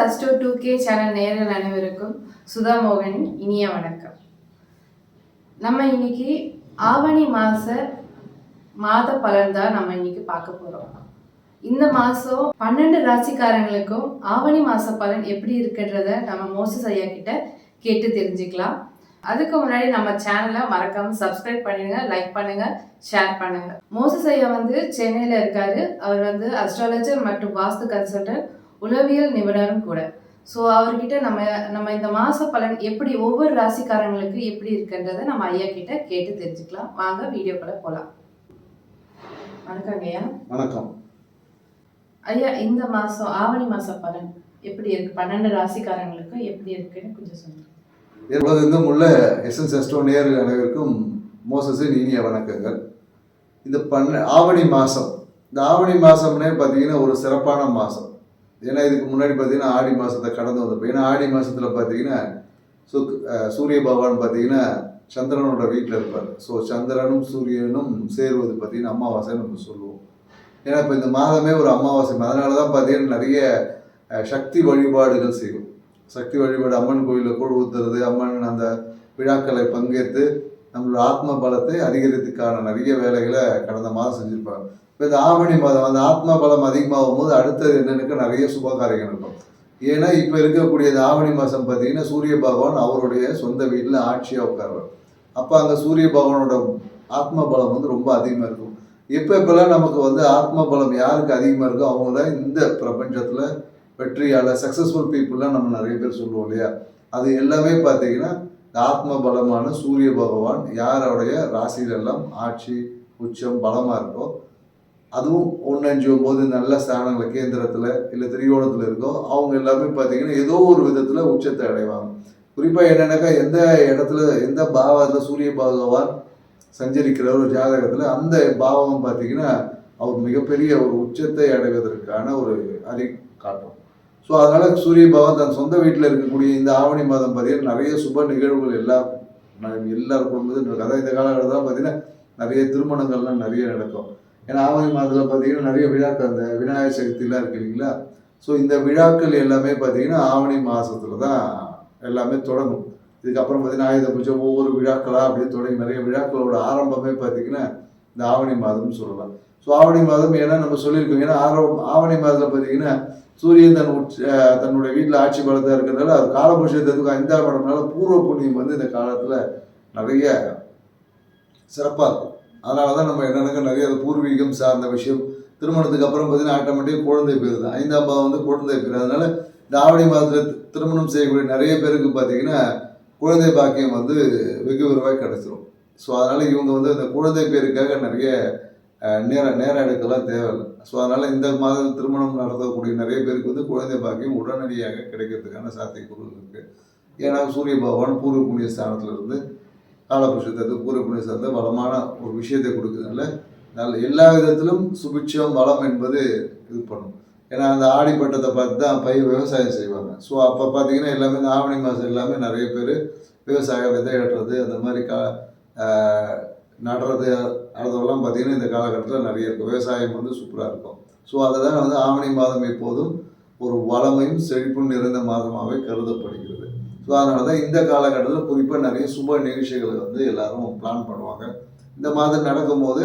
Astro 2K channel நேயர்கள் அனைவருக்கும் சுதா மோகனின் இனிய வணக்கம். நம்ம இன்னைக்கு ஆவணி மாத பலன் தான் நம்ம இன்னைக்கு பார்க்க போறோம். இந்த மாசம் 12 ராசிக்காரங்களுக்கும் ஆவணி மாச பலன் எப்படி இருக்குன்றத நம்ம மோசஸ் ஐயா கிட்ட கேட்டு தெரிஞ்சுக்கலாம். அதுக்கு முன்னாடி நம்ம சேனலை மறக்காம சப்ஸ்கிரைப் பண்ணுங்க, லைக் பண்ணுங்க, ஷேர் பண்ணுங்க. மோசஸ் ஐயா சென்னையில இருக்காரு. அவர் அஸ்ட்ராலஜர் மற்றும் வாஸ்து கன்சல்டன்ட், உளவியல் நிபுணரும் கூட. ஸோ அவர்கிட்ட நம்ம இந்த மாச பலன் எப்படி ஒவ்வொரு ராசிக்காரங்களுக்கு எப்படி இருக்குன்றதை நம்ம ஐயா கிட்ட கேட்டு தெரிஞ்சுக்கலாம். வாங்க வீடியோக்குள்ள போகலாம். வணக்கம் ஐயா. வணக்கம் ஐயா. இந்த மாசம் ஆவணி மாச பலன் எப்படி இருக்கு, 12 ராசிக்காரங்களுக்கு எப்படி இருக்குன்னு கொஞ்சம் சொல்லுங்க. உலகெங்கும் உள்ள எஸ்என்ஸ் அஸ்ட்ரோ நேயர்கள் அனைவருக்கும் மோசஸின் இனிய வணக்கங்கள். இந்த ஆவணி மாதம், இந்த ஆவணி மாதம்னே பார்த்தீங்கன்னா ஒரு சிறப்பான மாதம். ஏன்னா இதுக்கு முன்னாடி பார்த்தீங்கன்னா ஆடி மாதத்தை கடந்து வந்திருப்போம். ஏன்னா ஆடி மாதத்தில் பார்த்தீங்கன்னா சூரிய பகவான் பார்த்தீங்கன்னா சந்திரனோட வீட்டில் இருப்பார். ஸோ சந்திரனும் சூரியனும் சேருவது பார்த்தீங்கன்னா அமாவாசைன்னு நம்ம சொல்லுவோம். ஏன்னா இப்போ இந்த மாதமே ஒரு அமாவாசை, அதனால தான் பார்த்தீங்கன்னா நிறைய சக்தி வழிபாடுகள் செய்யும். சக்தி வழிபாடு, அம்மன் கோயிலில் கூழ் ஊத்துறது, அம்மன் அந்த விழாக்களை பங்கேற்று நம்மளோட ஆத்ம பலத்தை அதிகரித்துக்கான நிறைய வேலைகளை கடந்த மாதம் செஞ்சுருப்பாங்க. இப்போ இந்த ஆவணி மாதம் அந்த ஆத்ம பலம் அதிகமாகும் போது அடுத்தது என்னென்னு நிறைய சுபகாரியங்கள் இருக்கும். ஏன்னா இப்போ இருக்கக்கூடிய இந்த ஆவணி மாதம் பார்த்தீங்கன்னா சூரிய பகவான் அவருடைய சொந்த வீட்டில் ஆட்சியாக உட்காருவார். அப்போ அங்கே சூரிய பகவானோட ஆத்ம பலம் ரொம்ப அதிகமாக இருக்கும். எப்பெல்லாம் நமக்கு ஆத்ம பலம் யாருக்கு அதிகமாக இருக்கோ அவங்க தான் இந்த பிரபஞ்சத்தில் வெற்றியாளர், சக்ஸஸ்ஃபுல் பீப்புளெலாம் நம்ம நிறைய பேர் சொல்லுவோம் இல்லையா. அது எல்லாமே பார்த்தீங்கன்னா ஆத்ம பலமான சூரிய பகவான் யாரோடைய ராசியிலெல்லாம் ஆட்சி உச்சம் பலமாக இருக்கோ, அதுவும் 1-5-9 நல்ல ஸ்தானங்கள் கேந்திரத்தில் இல்லை திரிகோணத்தில் இருக்கோ அவங்க எல்லாமே பார்த்தீங்கன்னா ஏதோ ஒரு விதத்தில் உச்சத்தை அடைவாங்க. குறிப்பாக என்னென்னாக்கா எந்த இடத்துல எந்த பாவத்தில் சூரிய பகவான் சஞ்சரிக்கிற ஒரு ஜாதகத்தில் அந்த பாவம் பார்த்தீங்கன்னா அவர் மிகப்பெரிய ஒரு உச்சத்தை அடைவதற்கான ஒரு காட்டும். ஸோ அதனால் சூரிய பகவான் தன் சொந்த வீட்டில் இருக்கக்கூடிய இந்த ஆவணி மாதம் பார்த்தீங்கன்னா நிறைய சுப நிகழ்வுகள் எல்லார் குடும்பத்திலும் இருக்கு. அதாவது இந்த காலகட்டத்தில் பார்த்தீங்கன்னா நிறைய திருமணங்கள்லாம் நிறைய நடக்கும். ஏன்னா ஆவணி மாதத்தில் பார்த்தீங்கன்னா நிறைய விழாக்கள், அந்த விநாயகர் சதுர்த்திலாம் இருக்கு இல்லைங்களா. ஸோ இந்த விழாக்கள் எல்லாமே பார்த்தீங்கன்னா ஆவணி மாதத்தில் தான் எல்லாமே தொடங்கும். இதுக்கப்புறம் பார்த்தீங்கன்னா ஆயுத பூஜை, ஒவ்வொரு விழாக்களாக அப்படியே தொடங்கி நிறைய விழாக்களோட ஆரம்பமே பார்த்தீங்கன்னா இந்த ஆவணி மாதம்னு சொல்லலாம். ஸோ ஆவணி மாதம் ஏன்னா நம்ம சொல்லியிருக்கோம், ஏன்னா ஆவணி மாதத்தில் பார்த்தீங்கன்னா சூரியன் தன்னுடைய வீட்டில் ஆட்சி பலத்தாக இருக்கிறதுனால அது காலபுருஷத்துக்கு 5ஆம் இடம்னால பூர்வ புண்ணியம் இந்த காலத்தில் நிறைய சிறப்பாக இருக்கும். அதனால தான் நம்ம என்னென்னாக்கா நிறைய பூர்வீகம் சார்ந்த விஷயம், திருமணத்துக்கு அப்புறம் பார்த்தீங்கன்னா ஆட்டோமேட்டிக் குழந்தை பேர் தான் 5ஆம் பாவம் குழந்தை பேர். அதனால இந்த ஆவணி மாதத்தில் திருமணம் செய்யக்கூடிய நிறைய பேருக்கு பார்த்தீங்கன்னா குழந்தை பாக்கியம் வெகு விரைவாக கிடைச்சிரும். ஸோ அதனால் இவங்க இந்த குழந்தை பேருக்காக நிறைய நேரம் எடுக்கலாம் தேவையில்லை. ஸோ அதனால் இந்த மாதம் திருமணம் நடத்தக்கூடிய நிறைய பேருக்கு குழந்தை பாக்கியம் உடனடியாக கிடைக்கிறதுக்கான சாத்தியக்கூறு இருக்குது. ஏன்னா சூரிய பகவான் பூர்வ புண்ணிய ஸ்தானத்தில் இருந்து காலபுருஷத்தை பூர்வ புண்ணிய ஸ்தானத்தை வளமான ஒரு விஷயத்தை கொடுக்குறதுனால எல்லா விதத்திலும் சுபிட்சம் வளம் என்பது இது பண்ணும். ஏன்னா அந்த ஆடிப்பட்டத்தை பார்த்து தான் விவசாயம் செய்வாங்க. ஸோ அப்போ பார்த்தீங்கன்னா எல்லாமே இந்த ஆவணி மாதம் எல்லாமே நிறைய பேர் விவசாயம் விதையிடுறது அந்த மாதிரி நடுறது அதெல்லாம் பார்த்தீங்கன்னா இந்த காலகட்டத்தில் நிறைய இருக்கும். விவசாயம் சூப்பராக இருக்கும். ஸோ அதை தான் ஆவணி மாதம் எப்போதும் ஒரு வளமையும் செழிப்பும் நிறைந்த மாதமாகவே கருதப்படுகிறது. ஸோ அதனால தான் இந்த காலகட்டத்தில் குறிப்பாக நிறைய சுப நிகழ்ச்சிகளை எல்லாரும் பிளான் பண்ணுவாங்க. இந்த மாதம் நடக்கும்போது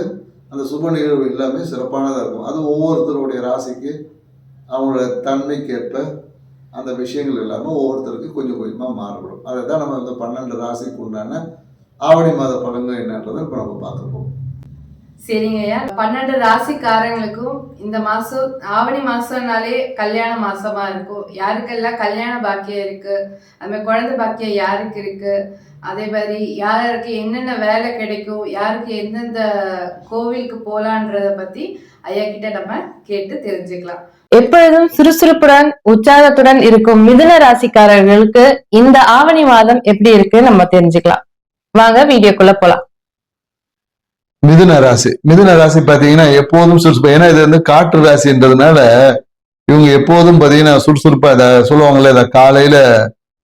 அந்த சுப நிகழ்வு எல்லாமே சிறப்பானதாக இருக்கும். அது ஒவ்வொருத்தருடைய ராசிக்கு அவங்களோட தன்மைக்கேற்ப அந்த விஷயங்கள் எல்லாமே ஒவ்வொருத்தருக்கு கொஞ்சம் கொஞ்சமாக மாறுபடும். அதை தான் நம்ம 12 ராசிக்கு உண்டான ஆவணி மாத பலன்கள் என்னன்றதை இப்போ நம்ம பார்த்துருப்போம். சரிங்க ஐயா. 12 ராசிக்காரங்களுக்கும் இந்த மாசம் ஆவணி மாசம்னாலே கல்யாண மாசமா இருக்கும். யாருக்கெல்லாம் கல்யாண பாக்கியம் இருக்கு, அது மாதிரி குழந்தை பாக்கியம் யாருக்கு இருக்கு, அதே மாதிரி யாருக்கு என்னென்ன வேலை கிடைக்கும், யாருக்கு எந்தெந்த கோவிலுக்கு போலான்றத பத்தி ஐயா கிட்ட நம்ம கேட்டு தெரிஞ்சுக்கலாம். எப்பொழுதும் சுறுசுறுப்புடன் உற்சாகத்துடன் இருக்கும் மிதுன ராசிக்காரர்களுக்கு இந்த ஆவணி மாதம் எப்படி இருக்கு நம்ம தெரிஞ்சுக்கலாம். வாங்க வீடியோக்குள்ள போலாம். மிதுன ராசி பாத்தீங்கன்னா எப்போதும் சுறுசுறுப்பு. ஏன்னா இது காற்று ராசின்றதுனால இவங்க எப்போதும் பாத்தீங்கன்னா சுறுசுறுப்பா இதை சொல்லுவாங்கல்ல. இந்த காலையில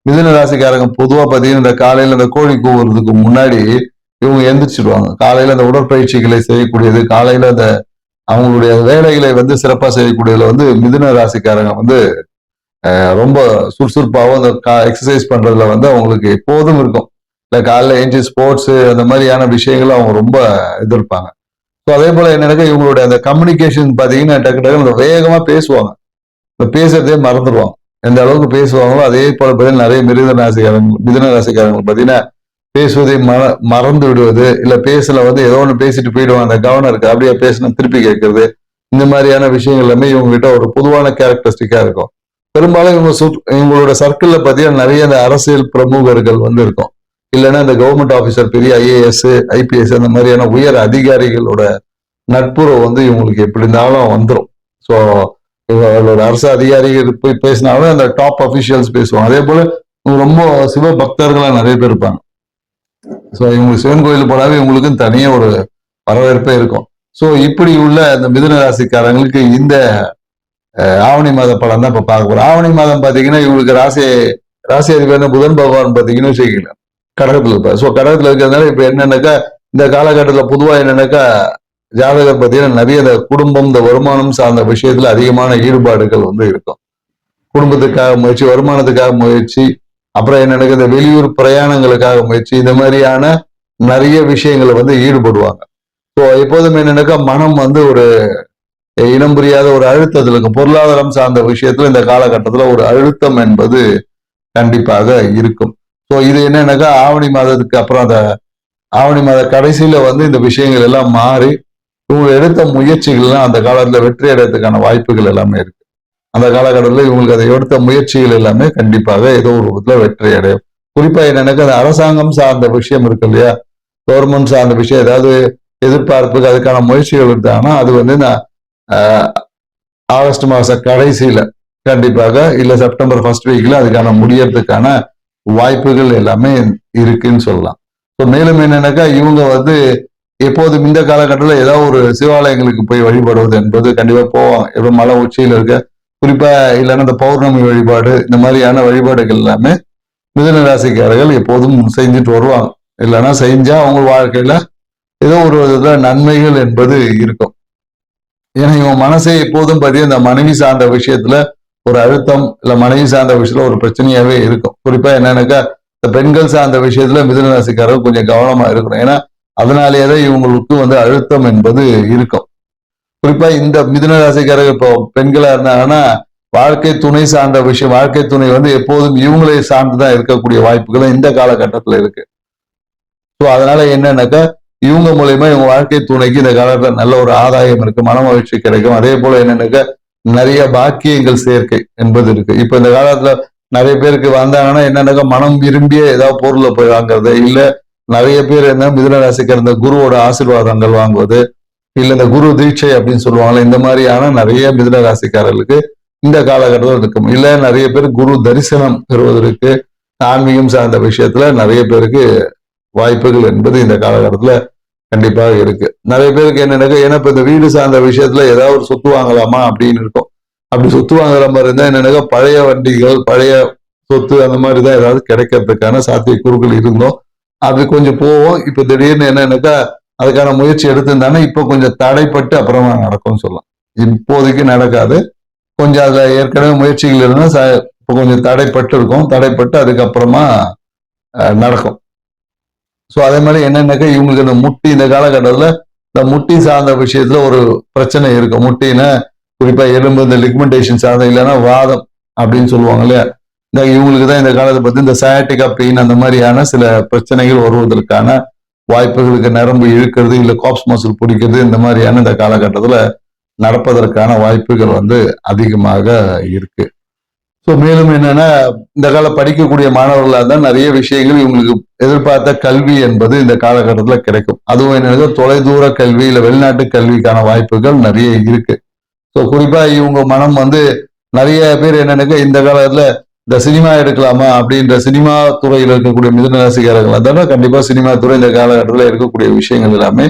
மிதுன ராசிக்காரங்க பொதுவா பாத்தீங்கன்னா இந்த காலையில இந்த கோழி கூவுறதுக்கு முன்னாடி இவங்க எந்திரிச்சிடுவாங்க. காலையில அந்த உடற்பயிற்சிகளை செய்யக்கூடியது, காலையில அந்த அவங்களுடைய வேலைகளை சிறப்பா செய்யக்கூடியதுல மிதுன ராசிக்காரங்க ரொம்ப சுறுசுறுப்பாகவும் அந்த எக்ஸசைஸ் பண்றதுல வந்து அவங்களுக்கு எப்போதும் இருக்கும். இல்லை காலைல ஏஞ்சி ஸ்போர்ட்ஸு அந்த மாதிரியான விஷயங்களை அவங்க ரொம்ப எதிர்ப்பாங்க. ஸோ அதே போல என்னன்னா இவங்களுடைய அந்த கம்யூனிகேஷன் பார்த்தீங்கன்னா டக்கு டக்குன்னு வேகமாக பேசுவாங்க. இப்போ பேசுறதே மறந்துடுவாங்க. எந்த அளவுக்கு பேசுவாங்களோ அதே போல பார்த்தீங்கன்னா நிறைய மிதுன ராசிக்காரங்க பார்த்தீங்கன்னா பேசுவதை மறந்து விடுவது, இல்லை பேசல வந்து ஏதோ ஒன்று பேசிட்டு போயிடுவாங்க. அந்த கவனம் இருக்கு அப்படியே பேசினா திருப்பி கேட்கறது, இந்த மாதிரியான விஷயங்கள் எல்லாமே இவங்க கிட்ட ஒரு பொதுவான கேரக்டரிஸ்டிக்கா இருக்கும். பெரும்பாலும் இவங்களோட சர்க்கிள்ல பார்த்தீங்கன்னா நிறைய இந்த அரசியல் பிரமுகர்கள் வந்து இருக்கும். இல்லைன்னா இந்த கவர்மெண்ட் ஆஃபீஸர் பெரிய ஐஏஎஸ் ஐபிஎஸ் அந்த மாதிரியான உயர் அதிகாரிகளோட நட்புறவு வந்து இவங்களுக்கு எப்படி இருந்தாலும் வந்துடும். ஸோ இவங்களோட அரசு அதிகாரிகள் போய் பேசினாலும் அந்த டாப் அபிஷியல்ஸ் பேசுவாங்க. அதே போல ரொம்ப சிவ பக்தர்களா நிறைய பேர் இருப்பாங்க. ஸோ இவங்களுக்கு சிவன் கோயில் போனாவே இவங்களுக்கும் தனியாக ஒரு வரவேற்பே இருக்கும். ஸோ இப்படி உள்ள இந்த மிதுன ராசிக்காரங்களுக்கு இந்த ஆவணி மாத பலன் தான் இப்ப பார்க்க போறோம். ஆவணி மாதம் பாத்தீங்கன்னா இவங்களுக்கு ராசி அதிபர் புதன் பகவான் பாத்தீங்கன்னா வச்சுக்கல கடகத்துல இருப்பார். ஸோ கடகத்துல இருக்கிறதுனால இப்ப என்னன்னாக்கா இந்த காலகட்டத்துல பொதுவா என்னன்னாக்கா ஜாதகர் பாத்தீங்கன்னா நிறைய இந்த குடும்பம் இந்த வருமானம் சார்ந்த விஷயத்துல அதிகமான ஈடுபாடுகள் வந்து இருக்கும். குடும்பத்துக்காக முயற்சி, வருமானத்துக்காக முயற்சி, அப்புறம் என்னன்னா இந்த வெளியூர் பிரயாணங்களுக்காக முயற்சி, இந்த மாதிரியான நிறைய விஷயங்களை வந்து ஈடுபடுவாங்க. ஸோ எப்போதும் என்னன்னாக்கா மனம் வந்து ஒரு இனம் புரியாத ஒரு அழுத்தத்தில் இருக்கும். பொருளாதாரம் சார்ந்த விஷயத்துல இந்த காலகட்டத்துல ஒரு அழுத்தம் என்பது கண்டிப்பாக இருக்கும். ஸோ இது என்னன்னாக்கா ஆவணி மாதத்துக்கு அப்புறம் அந்த ஆவணி மாத கடைசியில வந்து இந்த விஷயங்கள் எல்லாம் மாறி இவங்க எடுத்த முயற்சிகள் எல்லாம் அந்த காலத்துல வெற்றி அடைறதுக்கான வாய்ப்புகள் எல்லாமே இருக்கு. அந்த காலகட்டத்தில் இவங்களுக்கு அதை எடுத்த முயற்சிகள் எல்லாமே கண்டிப்பாக ஏதோ ஒரு விதத்துல வெற்றி அடையும். குறிப்பா என்னன்னாக்கா அந்த அரசாங்கம் சார்ந்த விஷயம் இருக்கு இல்லையா, கவர்மெண்ட் சார்ந்த விஷயம் ஏதாவது எதிர்பார்ப்புக்கு அதுக்கான முயற்சிகள் இருந்தாங்கன்னா அது வந்து ஆகஸ்ட் மாச கடைசியில கண்டிப்பாக இல்ல செப்டம்பர் ஃபர்ஸ்ட் வீக்ல அதுக்கான முடியறதுக்கான வாய்ப்புகள் எல்லாமே இருக்குன்னு சொல்லலாம். ஸோ மேலும் என்னன்னாக்கா இவங்க வந்து எப்போதும் இந்த காலகட்டத்தில் ஏதாவது ஒரு சிவாலயங்களுக்கு போய் வழிபடுவது என்பது கண்டிப்பா போவாங்க. எப்போ மலை உச்சியில இருக்க குறிப்பா இல்லைன்னா இந்த பௌர்ணமி வழிபாடு இந்த மாதிரியான வழிபாடுகள் எல்லாமே மிதுன ராசிக்காரர்கள் எப்போதும் செஞ்சுட்டு வருவாங்க. இல்லைன்னா செஞ்சா அவங்க வாழ்க்கையில ஏதோ ஒரு விதத்துல நன்மைகள் என்பது இருக்கும். ஏன்னா இவன் மனசே எப்போதும் பார்த்தீங்கன்னா இந்த மனைவி சார்ந்த விஷயத்துல ஒரு அழுத்தம் இல்ல மனைவி சார்ந்த விஷயத்துல ஒரு பிரச்சனையாவே இருக்கும். குறிப்பா என்னன்னாக்கா இந்த பெண்கள் சார்ந்த விஷயத்துல மிதுன ராசிக்காரர்கள் கொஞ்சம் கவனமா இருக்கணும். ஏன்னா அதனாலேயே தான் இவங்களுக்கு வந்து அழுத்தம் என்பது இருக்கும். குறிப்பா இந்த மிதுன ராசிக்காரர்கள் இப்போ பெண்களா இருந்தாங்கன்னா வாழ்க்கை துணை சார்ந்த விஷயம், வாழ்க்கை துணை வந்து எப்போதும் இவங்களை சார்ந்துதான் இருக்கக்கூடிய வாய்ப்புகள் இந்த காலகட்டத்துல இருக்கு. ஸோ அதனால என்னன்னாக்கா இவங்க மூலயமா இவங்க வாழ்க்கை துணைக்கு இந்த காலத்துல நல்ல ஒரு ஆதாயம் இருக்கு, மன மகிழ்ச்சி கிடைக்கும். அதே போல என்னன்னாக்கா நிறைய பாக்கியங்கள் சேர்க்கை என்பது இருக்கு. இப்ப இந்த காலத்துல நிறைய பேருக்கு வந்தாங்கன்னா என்னன்னாக்கா மனம் விரும்பிய ஏதாவது பொருளை போய் வாங்குறது, இல்ல நிறைய பேர் என்ன மிதுன ராசிக்கார இந்த குருவோட ஆசீர்வாதங்கள் வாங்குவது, இல்ல இந்த குரு தீட்சை அப்படின்னு சொல்லுவாங்கல்ல, இந்த மாதிரியான நிறைய மிதுன ராசிக்காரர்களுக்கு இந்த காலகட்டத்தில் இருக்கும். இல்ல நிறைய பேர் குரு தரிசனம் பெறுவதற்கு ஆன்மீகம் சார்ந்த விஷயத்துல நிறைய பேருக்கு வாய்ப்புகள் என்பது இந்த காலகட்டத்துல கண்டிப்பாக இருக்கு. நிறைய பேருக்கு என்னன்னாக்கா ஏன்னா இப்ப இந்த வீடு சார்ந்த விஷயத்துல ஏதாவது ஒரு சொத்து வாங்கலாமா அப்படின்னு இருக்கும். அப்படி சொத்து வாங்குற மாதிரி இருந்தா என்னன்னாக்கா பழைய வண்டிகள் பழைய சொத்து அந்த மாதிரிதான் ஏதாவது கிடைக்கிறதுக்கான சாத்தியக்கூறுகள் இருந்தோம். அது கொஞ்சம் போவோம். இப்ப திடீர்னு என்னன்னாக்கா அதுக்கான முயற்சி எடுத்திருந்தானே இப்ப கொஞ்சம் தடைப்பட்டு அப்புறமா நடக்கும்னு சொல்லலாம். இப்போதைக்கு நடக்காது. கொஞ்சம் அதுல ஏற்கனவே முயற்சிகள் இருந்தா இப்போ கொஞ்சம் தடைப்பட்டு இருக்கும். தடைப்பட்டு அதுக்கப்புறமா நடக்கும். ஸோ அதே மாதிரி என்னன்னாக்கா இவங்களுக்கு இந்த முட்டி இந்த காலகட்டத்தில் இந்த முட்டி சார்ந்த விஷயத்துல ஒரு பிரச்சனை இருக்கும். முட்டினா குறிப்பா எலும்பு இந்த லிக்மெண்டேஷன் சார்ந்த இல்லைன்னா வாதம் அப்படின்னு சொல்லுவாங்க இல்லையா, இந்த இவங்களுக்கு தான் இந்த காலத்தை பத்தி இந்த சயாட்டிகா பெயின் அந்த மாதிரியான சில பிரச்சனைகள் வருவதற்கான வாய்ப்புகளுக்கு நரம்பு இழுக்கிறது இல்ல காப்ஸ் மசில் பிடிக்கிறது இந்த மாதிரியான இந்த காலகட்டத்துல நடப்பதற்கான வாய்ப்புகள் வந்து அதிகமாக இருக்கு. ஸோ மேலும் என்னன்னா இந்த கால படிக்கக்கூடிய மாணவர்களாக இருந்தால் நிறைய விஷயங்கள் இவங்களுக்கு எதிர்பார்த்த கல்வி என்பது இந்த காலகட்டத்தில் கிடைக்கும். அதுவும் என்னன்னா தொலைதூர கல்வி இல்லை வெளிநாட்டு கல்விக்கான வாய்ப்புகள் நிறைய இருக்கு. ஸோ குறிப்பா இவங்க மனம் வந்து நிறைய பேர் என்னன்னாக்கா இந்த காலத்துல இந்த சினிமா எடுக்கலாமா அப்படின்ற சினிமா துறையில் இருக்கக்கூடிய மிதுன ராசிக்காரர்கள் அதனால கண்டிப்பா சினிமா துறை இந்த காலகட்டத்தில் இருக்கக்கூடிய விஷயங்கள் எல்லாமே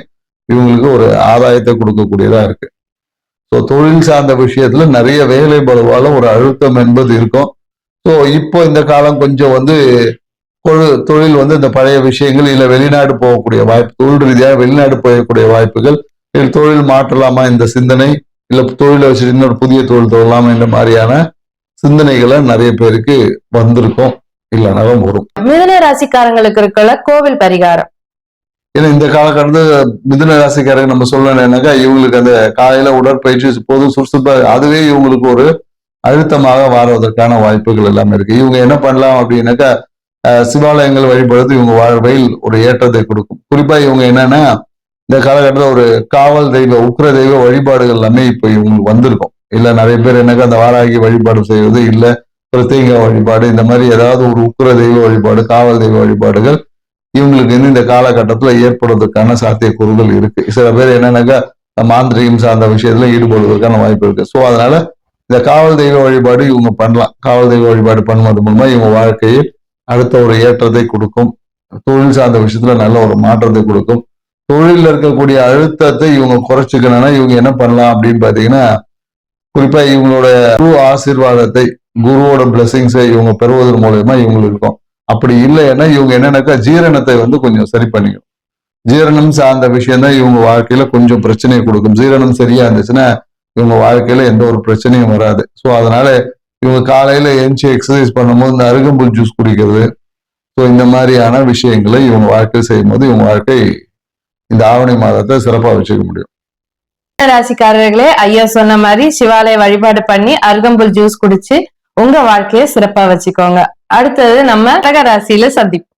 இவங்களுக்கு ஒரு ஆதாயத்தை கொடுக்கக்கூடியதா இருக்கு. ஸோ தொழில் சார்ந்த விஷயத்துல நிறைய வேலை பலுவால ஒரு அழுத்தம் என்பது இருக்கும். ஸோ இப்போ இந்த காலம் கொஞ்சம் வந்து தொழில் வந்து இந்த பழைய விஷயங்கள் இல்லை வெளிநாடு போகக்கூடிய வாய்ப்பு, தொழில் ரீதியாக வெளிநாடு போகக்கூடிய வாய்ப்புகள், இல்லை தொழில் மாற்றலாமா இந்த சிந்தனை, இல்லை தொழிலை வச்சுட்டு இன்னொரு புதிய தொழில் தொடரலாமா இந்த மாதிரியான சிந்தனைகளை நிறைய பேருக்கு வந்திருக்கும், இல்லைனாலும் வரும். மிதுன ராசிக்காரங்களுக்கு இருக்கிற கோவில் பரிகாரம். ஏன்னா இந்த காலகட்டத்துல மிதுன ராசிக்காரங்க நம்ம சொல்லணும்னாக்கா இவங்களுக்கு அந்த காலையில உடற்பயிற்சி போதும் சுறுசுறுப்பா, அதுவே இவங்களுக்கு ஒரு அழுத்தமாக மாறுவதற்கான வாய்ப்புகள் எல்லாமே இருக்கு. இவங்க என்ன பண்ணலாம் அப்படின்னாக்கா சிவாலயங்கள் வழிபடுறது இவங்க வாழ்வில் ஒரு ஏற்றத்தை கொடுக்கும். குறிப்பா இவங்க என்னன்னா இந்த காலகட்டத்தில் ஒரு காவல் தெய்வ உக்கிர தெய்வ வழிபாடுகள் எல்லாமே இப்போ இவங்களுக்கு வந்திருக்கும். இல்ல நிறைய பேர் என்னக்கா அந்த வாராகி வழிபாடு செய்வது, இல்ல பிரத்யேக வழிபாடு, இந்த மாதிரி ஏதாவது ஒரு உக்கிர தெய்வ வழிபாடு, காவல் தெய்வ வழிபாடுகள் இவங்களுக்கு இந்த காலகட்டத்துல ஏற்படுவதற்கான சாத்தியக்கூறுகள் இருக்கு. சில பேர் என்னன்னாக்கா மாந்திரிகம் சார்ந்த விஷயத்துல ஈடுபடுவதற்கான வாய்ப்பு இருக்கு. ஸோ அதனால இந்த காவல் தெய்வ வழிபாடு இவங்க பண்ணலாம். காவல் தெய்வ வழிபாடு பண்ணுவது மூலமா இவங்க வாழ்க்கையில் அடுத்த ஒரு ஏற்றத்தை கொடுக்கும். தொழில் சார்ந்த விஷயத்துல நல்ல ஒரு மாற்றத்தை கொடுக்கும். தொழிலில் இருக்கக்கூடிய அழுத்தத்தை இவங்க குறைச்சிக்கணும்னா இவங்க என்ன பண்ணலாம் அப்படின்னு பாத்தீங்கன்னா, குறிப்பா இவங்களோட குரு ஆசீர்வாதத்தை, குருவோட பிளெஸிங்ஸை இவங்க பெறுவதன் மூலமா இவங்களுக்கு இருக்கும். அப்படி இல்லைன்னா இவங்க என்னன்னாக்கா ஜீரணத்தை கொஞ்சம் சரி பண்ணிக்கும். ஜீரணம் சார்ந்த விஷயம் தான் இவங்க வாழ்க்கையில கொஞ்சம் பிரச்சனையை கொடுக்கும். ஜீரணம் சரியா இருந்துச்சுன்னா இவங்க வாழ்க்கையில எந்த ஒரு பிரச்சனையும் வராது. ஸோ அதனால இவங்க காலையில எழுந்து எக்ஸசைஸ் பண்ணும்போது இந்த அருகம்புல் ஜூஸ் குடிக்கிறது, ஸோ இந்த மாதிரியான விஷயங்களை இவங்க வாழ்க்கையில் செய்யும் போது இவங்க வாழ்க்கை இந்த ஆவணி மாதத்தை சிறப்பாக வச்சுக்க முடியும். ராசிக்காரர்களே, ஐயா சொன்ன மாதிரி சிவாலய வழிபாடு பண்ணி அருகம்புல் ஜூஸ் குடிச்சு உங்க வாழ்க்கையை சிறப்பா வச்சுக்கோங்க. அடுத்தது நம்ம கடக ராசியில சந்திப்போம்.